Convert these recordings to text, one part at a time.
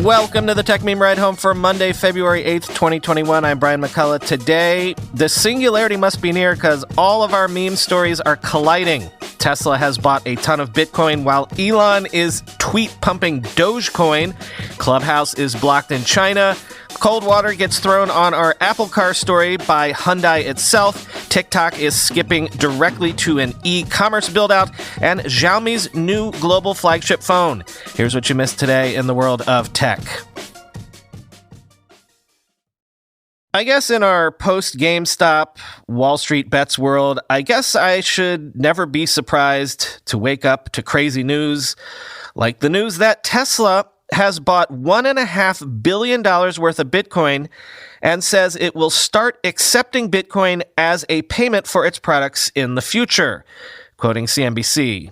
Welcome to the Tech Meme Ride Home for Monday, February 8th, 2021. I'm Brian McCullough. Today, the singularity must be near because all of our meme stories are colliding. Tesla has bought a ton of Bitcoin while Elon is tweet-pumping Dogecoin. Clubhouse is blocked in China. Cold water gets thrown on our Apple Car story by Hyundai itself. TikTok is skipping directly to an e-commerce build-out. And Xiaomi's new global flagship phone. Here's what you missed today in the world of tech. I guess in our post-GameStop Wall Street bets world, I guess I should never be surprised to wake up to crazy news like the news that Tesla has bought $1.5 billion worth of Bitcoin and says it will start accepting Bitcoin as a payment for its products in the future, quoting CNBC.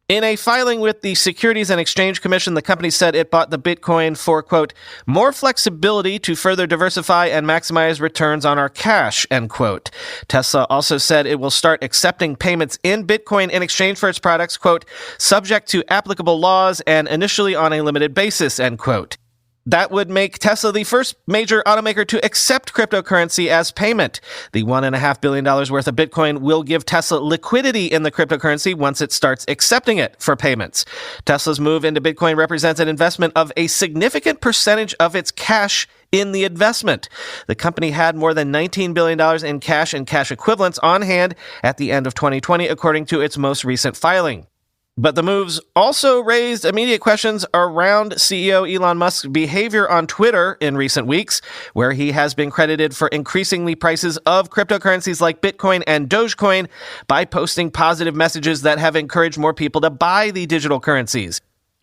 In a filing with the Securities and Exchange Commission, the company said it bought the Bitcoin for, quote, more flexibility to further diversify and maximize returns on our cash, end quote. Tesla also said it will start accepting payments in Bitcoin in exchange for its products, quote, subject to applicable laws and initially on a limited basis, end quote. That would make Tesla the first major automaker to accept cryptocurrency as payment. The $1.5 billion worth of Bitcoin will give Tesla liquidity in the cryptocurrency once it starts accepting it for payments. Tesla's move into Bitcoin represents an investment of a significant percentage of its cash in the investment. The company had more than $19 billion in cash and cash equivalents on hand at the end of 2020, according to its most recent filing. But the moves also raised immediate questions around CEO Elon Musk's behavior on Twitter in recent weeks, where he has been credited for increasing the prices of cryptocurrencies like Bitcoin and Dogecoin by posting positive messages that have encouraged more people to buy the digital currencies.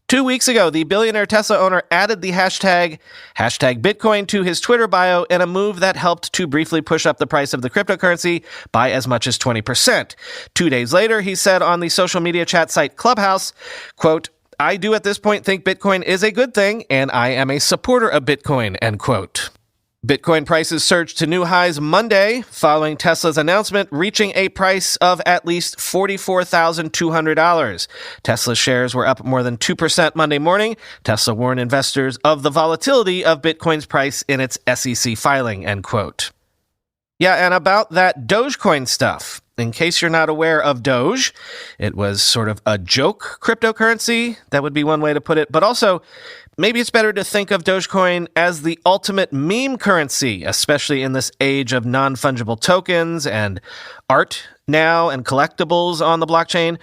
2 weeks ago, the billionaire Tesla owner added the hashtag Bitcoin to his Twitter bio in a move that helped to briefly push up the price of the cryptocurrency by as much as 20%. 2 days later, he said on the social media chat site Clubhouse, quote, I do at this point think Bitcoin is a good thing, and I am a supporter of Bitcoin, end quote. Bitcoin prices surged to new highs Monday following Tesla's announcement, reaching a price of at least $44,200. Tesla shares were up more than 2% Monday morning. Tesla warned investors of the volatility of Bitcoin's price in its SEC filing, end quote. Yeah, and about that Dogecoin stuff. In case you're not aware of Doge, it was sort of a joke cryptocurrency. That would be one way to put it. But also, maybe it's better to think of Dogecoin as the ultimate meme currency, especially in this age of non-fungible tokens and art now and collectibles on the blockchain.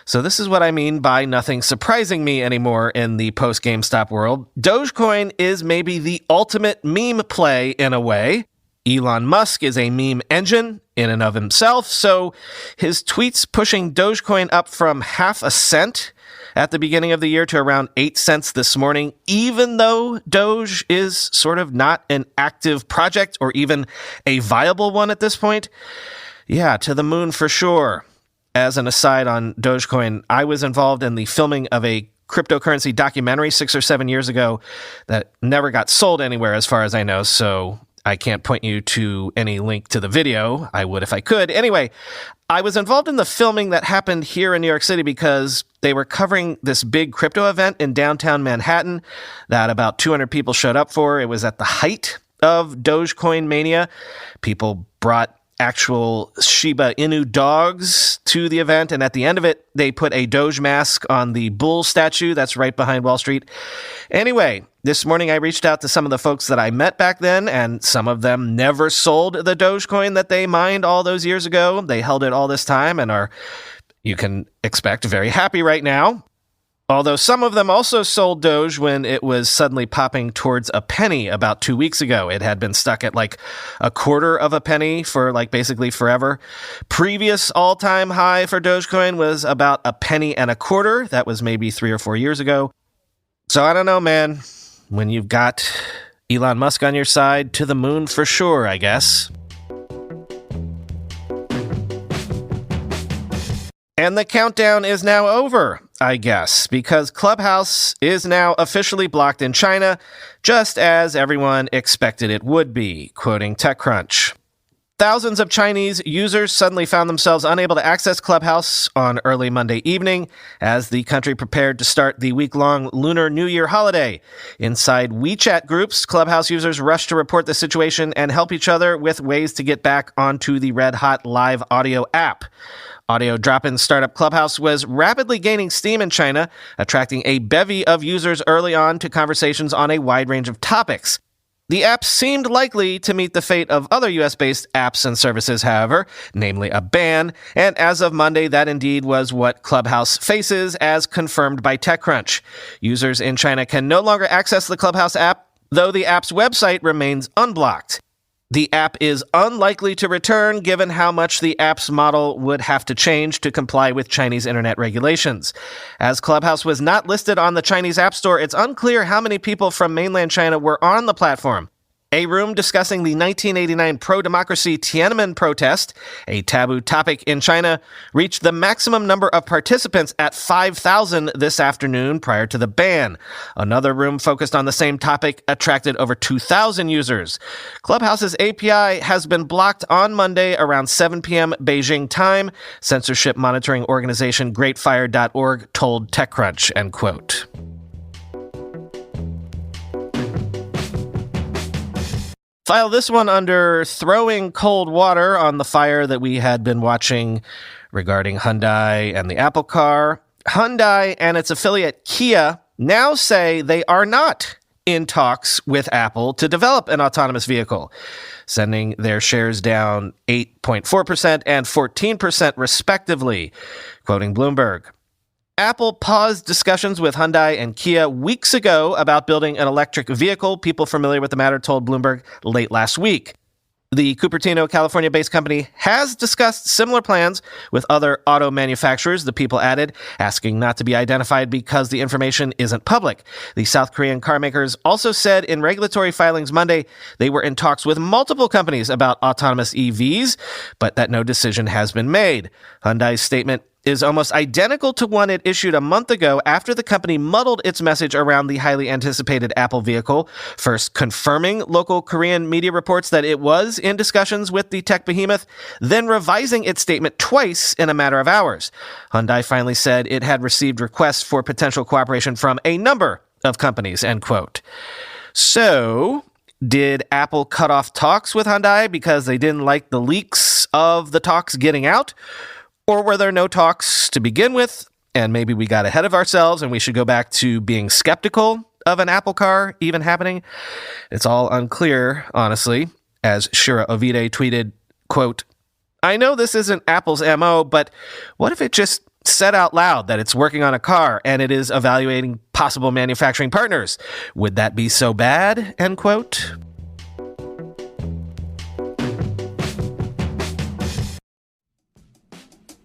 So this is what I mean by nothing surprising me anymore in the post-GameStop world. Dogecoin is maybe the ultimate meme play in a way. Elon Musk is a meme engine in and of himself, so his tweets pushing Dogecoin up from half a cent at the beginning of the year to around 8 cents this morning, even though Doge is sort of not an active project or even a viable one at this point. Yeah, to the moon for sure. As an aside on Dogecoin, I was involved in the filming of a cryptocurrency documentary 6 or 7 years ago that never got sold anywhere as far as I know, so I can't point you to any link to the video. I would if I could. Anyway, I was involved in the filming that happened here in New York City because they were covering this big crypto event in downtown Manhattan that about 200 people showed up for. It was at the height of Dogecoin mania. People brought actual Shiba Inu dogs to the event, and at the end of it, they put a Doge mask on the bull statue that's right behind Wall Street. Anyway, this morning I reached out to some of the folks that I met back then, and some of them never sold the Dogecoin that they mined all those years ago. They held it all this time and are, you can expect, very happy right now. Although some of them also sold Doge when it was suddenly popping towards a penny about 2 weeks ago. It had been stuck at like a quarter of a penny for like basically forever. Previous all-time high for Dogecoin was about a penny and a quarter. That was maybe 3 or 4 years ago. So I don't know, man. When you've got Elon Musk on your side, to the moon for sure, I guess. And the countdown is now over, I guess, because Clubhouse is now officially blocked in China, just as everyone expected it would be, quoting TechCrunch. Thousands of Chinese users suddenly found themselves unable to access Clubhouse on early Monday evening as the country prepared to start the week-long Lunar New Year holiday. Inside WeChat groups, Clubhouse users rushed to report the situation and help each other with ways to get back onto the red-hot live audio app. Audio drop-in startup Clubhouse was rapidly gaining steam in China, attracting a bevy of users early on to conversations on a wide range of topics. The app seemed likely to meet the fate of other US-based apps and services, however, namely a ban, and as of Monday, that indeed was what Clubhouse faces, as confirmed by TechCrunch. Users in China can no longer access the Clubhouse app, though the app's website remains unblocked. The app is unlikely to return, given how much the app's model would have to change to comply with Chinese internet regulations. As Clubhouse was not listed on the Chinese App Store, it's unclear how many people from mainland China were on the platform. A room discussing the 1989 pro-democracy Tiananmen protest, a taboo topic in China, reached the maximum number of participants at 5,000 this afternoon prior to the ban. Another room focused on the same topic attracted over 2,000 users. Clubhouse's API has been blocked on Monday around 7 p.m. Beijing time, censorship monitoring organization GreatFire.org told TechCrunch, end quote. File this one under throwing cold water on the fire that we had been watching regarding Hyundai and the Apple car. Hyundai and its affiliate Kia now say they are not in talks with Apple to develop an autonomous vehicle, sending their shares down 8.4% and 14% respectively, quoting Bloomberg. Apple paused discussions with Hyundai and Kia weeks ago about building an electric vehicle. People familiar with the matter told Bloomberg late last week. The Cupertino, California-based company has discussed similar plans with other auto manufacturers, the People added, asking not to be identified because the information isn't public. The South Korean car makers also said in regulatory filings Monday they were in talks with multiple companies about autonomous EVs, but that no decision has been made. Hyundai's statement is almost identical to one it issued a month ago after the company muddled its message around the highly anticipated Apple vehicle, first confirming local Korean media reports that it was in discussions with the tech behemoth, then revising its statement twice in a matter of hours. Hyundai finally said it had received requests for potential cooperation from a number of companies, end quote. So, did Apple cut off talks with Hyundai because they didn't like the leaks of the talks getting out? Or were there no talks to begin with, and maybe we got ahead of ourselves and we should go back to being skeptical of an Apple car even happening? It's all unclear, honestly, as Shira Ovide tweeted, quote, "I know this isn't Apple's MO, but what if it just said out loud that it's working on a car and it is evaluating possible manufacturing partners? Would that be so bad?" End quote.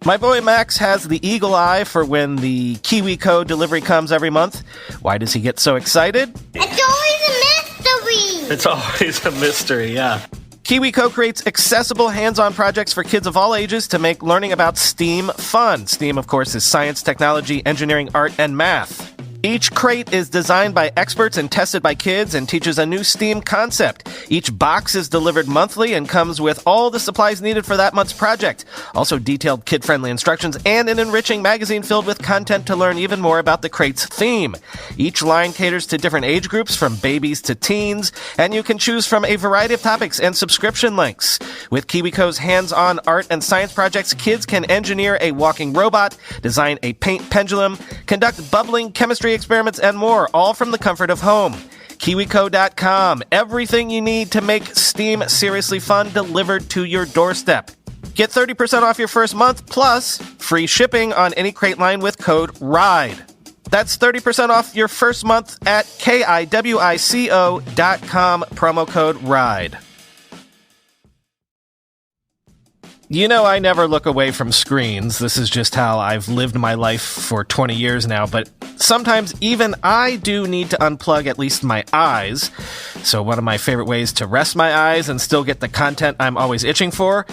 My boy Max has the eagle eye for when the KiwiCo delivery comes every month. Why does he get so excited? It's always a mystery! It's always a mystery, yeah. KiwiCo creates accessible hands-on projects for kids of all ages to make learning about STEAM fun. STEAM, of course, is science, technology, engineering, art, and math. Each crate is designed by experts and tested by kids and teaches a new STEAM concept. Each box is delivered monthly and comes with all the supplies needed for that month's project. Also detailed kid-friendly instructions and an enriching magazine filled with content to learn even more about the crate's theme. Each line caters to different age groups from babies to teens, and you can choose from a variety of topics and subscription lengths. With KiwiCo's hands-on art and science projects, kids can engineer a walking robot, design a paint pendulum, conduct bubbling chemistry experiments, and more, all from the comfort of home. KiwiCo.com. Everything you need to make STEAM seriously fun delivered to your doorstep. Get 30% off your first month plus free shipping on any crate line with code RIDE. That's 30% off your first month at KiwiCo.com, promo code RIDE. You know, I never look away from screens. This is just how I've lived my life for 20 years now, but sometimes even I do need to unplug at least my eyes. So one of my favorite ways to rest my eyes and still get the content I'm always itching for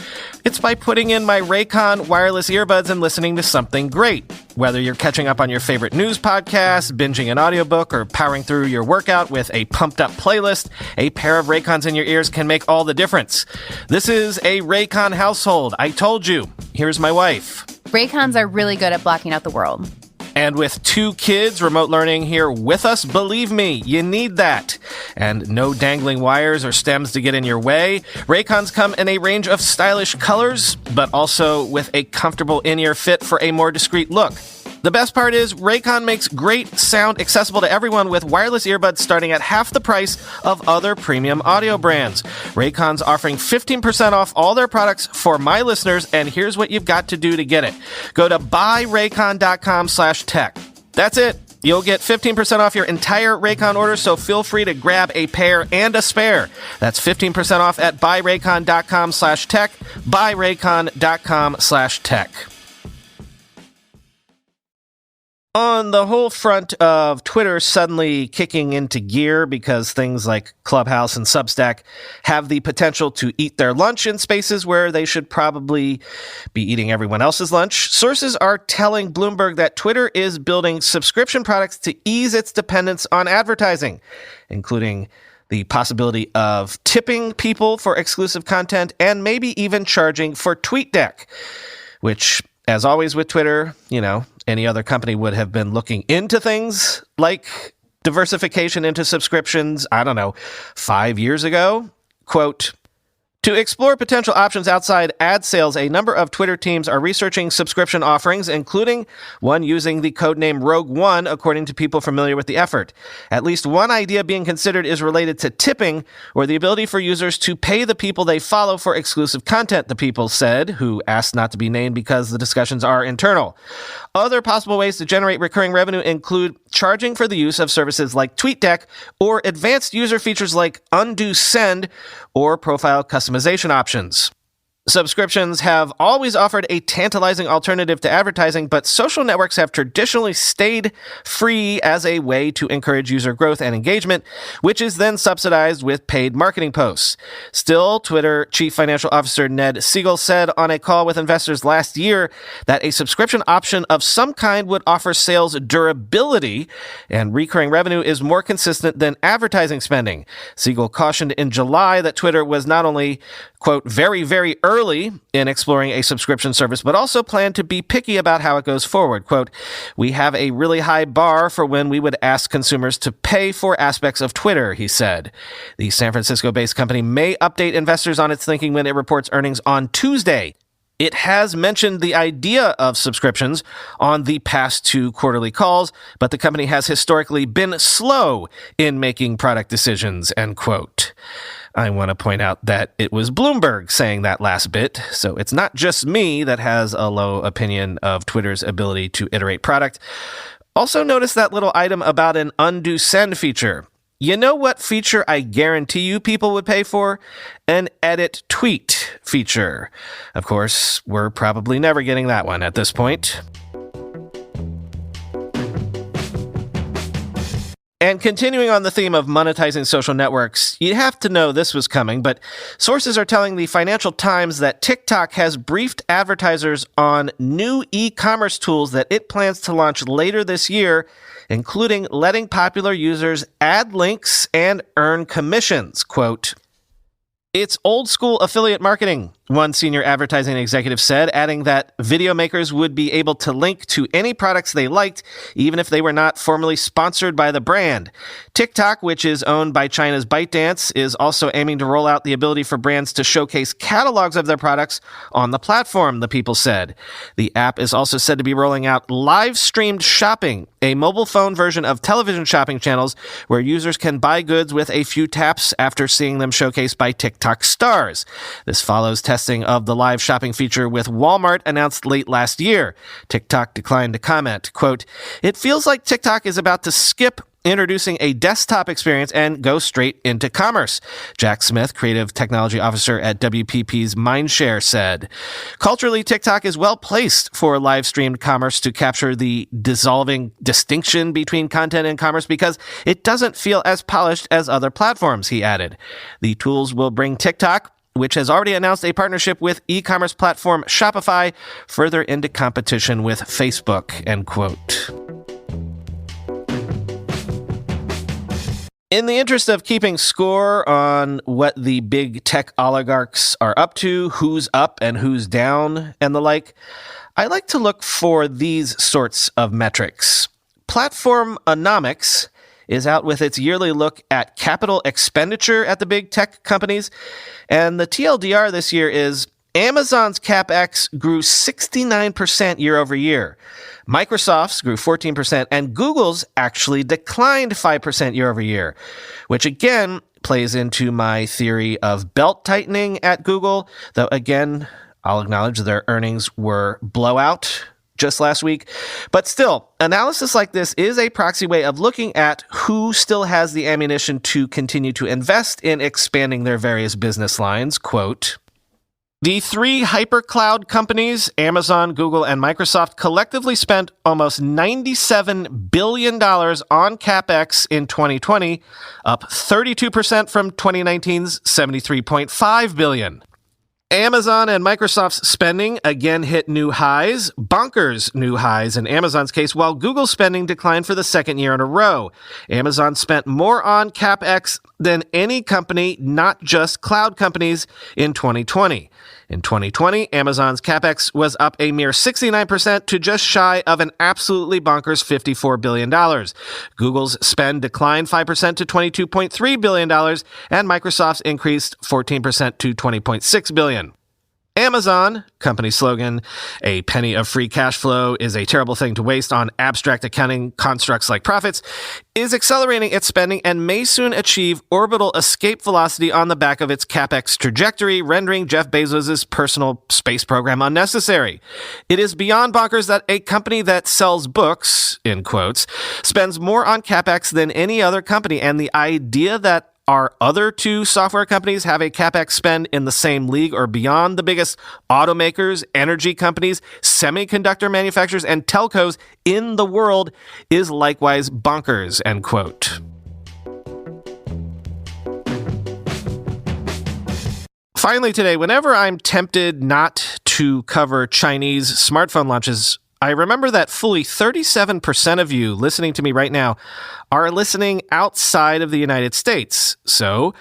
It's by putting in my Raycon wireless earbuds and listening to something great. Whether you're catching up on your favorite news podcast, binging an audiobook, or powering through your workout with a pumped-up playlist, a pair of Raycons in your ears can make all the difference. This is a Raycon household. I told you. Here's my wife. Raycons are really good at blocking out the world. And with 2 kids remote learning here with us, believe me, you need that. And no dangling wires or stems to get in your way. Raycons come in a range of stylish colors, but also with a comfortable in-ear fit for a more discreet look. The best part is Raycon makes great sound accessible to everyone with wireless earbuds starting at half the price of other premium audio brands. Raycon's offering 15% off all their products for my listeners, and here's what you've got to do to get it. Go to buyraycon.com/tech. That's it. You'll get 15% off your entire Raycon order, so feel free to grab a pair and a spare. That's 15% off at buyraycon.com/tech, buyraycon.com/tech. On the whole front of Twitter suddenly kicking into gear because things like Clubhouse and Substack have the potential to eat their lunch in spaces where they should probably be eating everyone else's lunch, sources are telling Bloomberg that Twitter is building subscription products to ease its dependence on advertising, including the possibility of tipping people for exclusive content and maybe even charging for TweetDeck, which, as always with Twitter, any other company would have been looking into things like diversification into subscriptions, 5 years ago. Quote, to explore potential options outside ad sales, a number of Twitter teams are researching subscription offerings, including one using the codename Rogue One, according to people familiar with the effort. At least one idea being considered is related to tipping, or the ability for users to pay the people they follow for exclusive content, the people said, who asked not to be named because the discussions are internal. Other possible ways to generate recurring revenue include charging for the use of services like TweetDeck or advanced user features like undo send or profile customization options. Subscriptions have always offered a tantalizing alternative to advertising, but social networks have traditionally stayed free as a way to encourage user growth and engagement, which is then subsidized with paid marketing posts. Still, Twitter Chief Financial Officer Ned Siegel said on a call with investors last year that a subscription option of some kind would offer sales durability, and recurring revenue is more consistent than advertising spending. Siegel cautioned in July that Twitter was not only, quote, very, very early in exploring a subscription service, but also plan to be picky about how it goes forward. Quote, we have a really high bar for when we would ask consumers to pay for aspects of Twitter, he said. The San Francisco-based company may update investors on its thinking when it reports earnings on Tuesday. It has mentioned the idea of subscriptions on the past 2 quarterly calls, but the company has historically been slow in making product decisions, end quote. I want to point out that it was Bloomberg saying that last bit, so it's not just me that has a low opinion of Twitter's ability to iterate product. Also notice that little item about an undo send feature. You know what feature I guarantee you people would pay for? An edit tweet feature. Of course, we're probably never getting that one at this point. And continuing on the theme of monetizing social networks, you have to know this was coming, but sources are telling the Financial Times that TikTok has briefed advertisers on new e-commerce tools that it plans to launch later this year, including letting popular users add links and earn commissions. Quote, it's old school affiliate marketing, one senior advertising executive said, adding that video makers would be able to link to any products they liked, even if they were not formally sponsored by the brand. TikTok, which is owned by China's ByteDance, is also aiming to roll out the ability for brands to showcase catalogs of their products on the platform, the people said. The app is also said to be rolling out live-streamed shopping, a mobile phone version of television shopping channels where users can buy goods with a few taps after seeing them showcased by TikTok stars. This follows testing of the live shopping feature with Walmart announced late last year. TikTok declined to comment. Quote, it feels like TikTok is about to skip introducing a desktop experience and go straight into commerce, Jack Smith, creative technology officer at WPP's Mindshare, said. Culturally, TikTok is well placed for live-streamed commerce to capture the dissolving distinction between content and commerce because it doesn't feel as polished as other platforms, he added. The tools will bring TikTok, which has already announced a partnership with e-commerce platform Shopify, further into competition with Facebook, end quote. In the interest of keeping score on what the big tech oligarchs are up to, who's up and who's down, and the like, I like to look for these sorts of metrics. Platformonomics is out with its yearly look at capital expenditure at the big tech companies, and the TLDR this year is Amazon's CapEx grew 69% year over year. Microsoft's grew 14%, and Google's actually declined 5% year over year, which again plays into my theory of belt tightening at Google, though again, I'll acknowledge their earnings were blowout just last week. But still, analysis like this is a proxy way of looking at who still has the ammunition to continue to invest in expanding their various business lines. Quote, the three hypercloud companies, Amazon, Google, and Microsoft, collectively spent almost $97 billion on CapEx in 2020, up 32% from 2019's $73.5 billion. Amazon and Microsoft's spending again hit new highs, bonkers new highs in Amazon's case, while Google's spending declined for the second year in a row. Amazon spent more on CapEx than any company, not just cloud companies, in 2020. In 2020, Amazon's CapEx was up a mere 69% to just shy of an absolutely bonkers $54 billion. Google's spend declined 5% to $22.3 billion, and Microsoft's increased 14% to $20.6 billion. Amazon, company slogan, a penny of free cash flow is a terrible thing to waste on abstract accounting constructs like profits, is accelerating its spending and may soon achieve orbital escape velocity on the back of its CapEx trajectory, rendering Jeff Bezos' personal space program unnecessary. It is beyond bonkers that a company that sells books, in quotes, spends more on CapEx than any other company, and the idea that our other two software companies have a CapEx spend in the same league or beyond the biggest automakers, energy companies, semiconductor manufacturers, and telcos in the world is likewise bonkers, end quote. Finally today, whenever I'm tempted not to cover Chinese smartphone launches, I remember that fully 37% of you listening to me right now are listening outside of the United States. So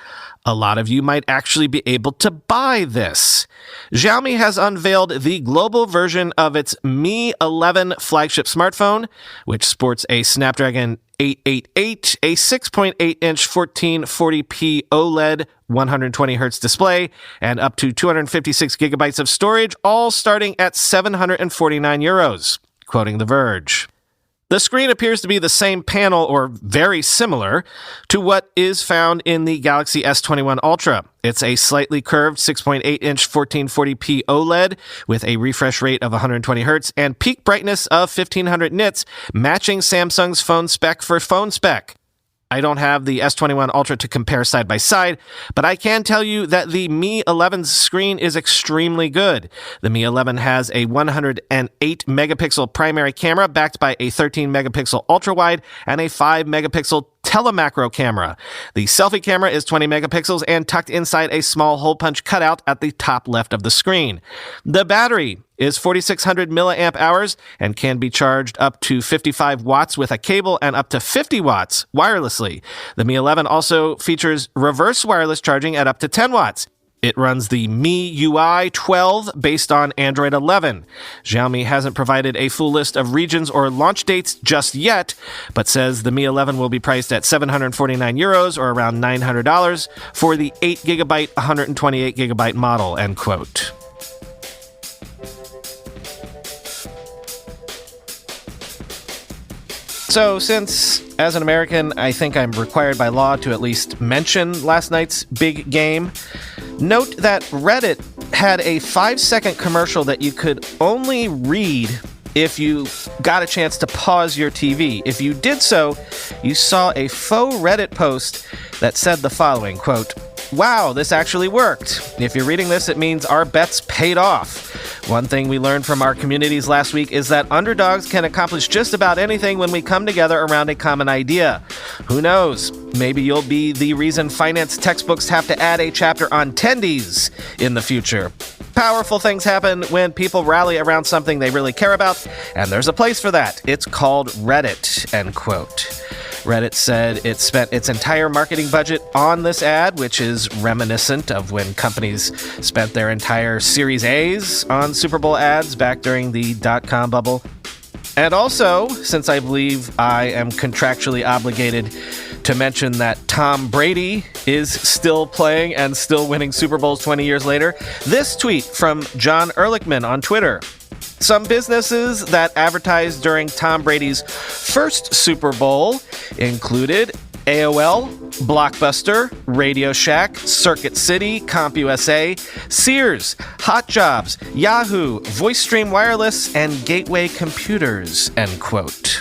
a lot of you might actually be able to buy this. Xiaomi has unveiled the global version of its Mi 11 flagship smartphone, which sports a Snapdragon 888, a 6.8-inch 1440p OLED 120Hz display, and up to 256 gigabytes of storage, all starting at €749, quoting The Verge. The screen appears to be the same panel or very similar to what is found in the Galaxy S21 Ultra. It's a slightly curved 6.8-inch 1440p OLED with a refresh rate of 120 Hz and peak brightness of 1500 nits, matching Samsung's phone spec for phone spec. I don't have the S21 Ultra to compare side by side, but I can tell you that the Mi 11's screen is extremely good. The Mi 11 has a 108 megapixel primary camera backed by a 13 megapixel ultra-wide and a 5 megapixel telemacro camera. The selfie camera is 20 megapixels and tucked inside a small hole punch cutout at the top left of the screen. The battery is 4,600 milliamp hours and can be charged up to 55 watts with a cable and up to 50 watts wirelessly. The Mi 11 also features reverse wireless charging at up to 10 watts. It runs the MIUI 12 based on Android 11. Xiaomi hasn't provided a full list of regions or launch dates just yet, but says the Mi 11 will be priced at €749 or around $900 for the 8GB, 128GB model, end quote. So, since, as an American, I think I'm required by law to at least mention last night's big game, note that Reddit had a 5-second commercial that you could only read if you got a chance to pause your TV. If you did so, you saw a faux Reddit post that said the following, quote, "Wow, this actually worked. If you're reading this, it means our bets paid off. One thing we learned from our communities last week is that underdogs can accomplish just about anything when we come together around a common idea. Who knows? Maybe you'll be the reason finance textbooks have to add a chapter on tendies in the future. Powerful things happen when people rally around something they really care about, and there's a place for that. It's called Reddit, end quote. Reddit said it spent its entire marketing budget on this ad, which is reminiscent of when companies spent their entire Series A's on Super Bowl ads back during the dot-com bubble. And also, since I believe I am contractually obligated to mention that Tom Brady is still playing and still winning Super Bowls 20 years later, this tweet from John Ehrlichman on Twitter. Some businesses that advertised during Tom Brady's first Super Bowl included AOL, Blockbuster, Radio Shack, Circuit City, CompUSA, Sears, Hot Jobs, Yahoo, VoiceStream Wireless, and Gateway Computers, end quote.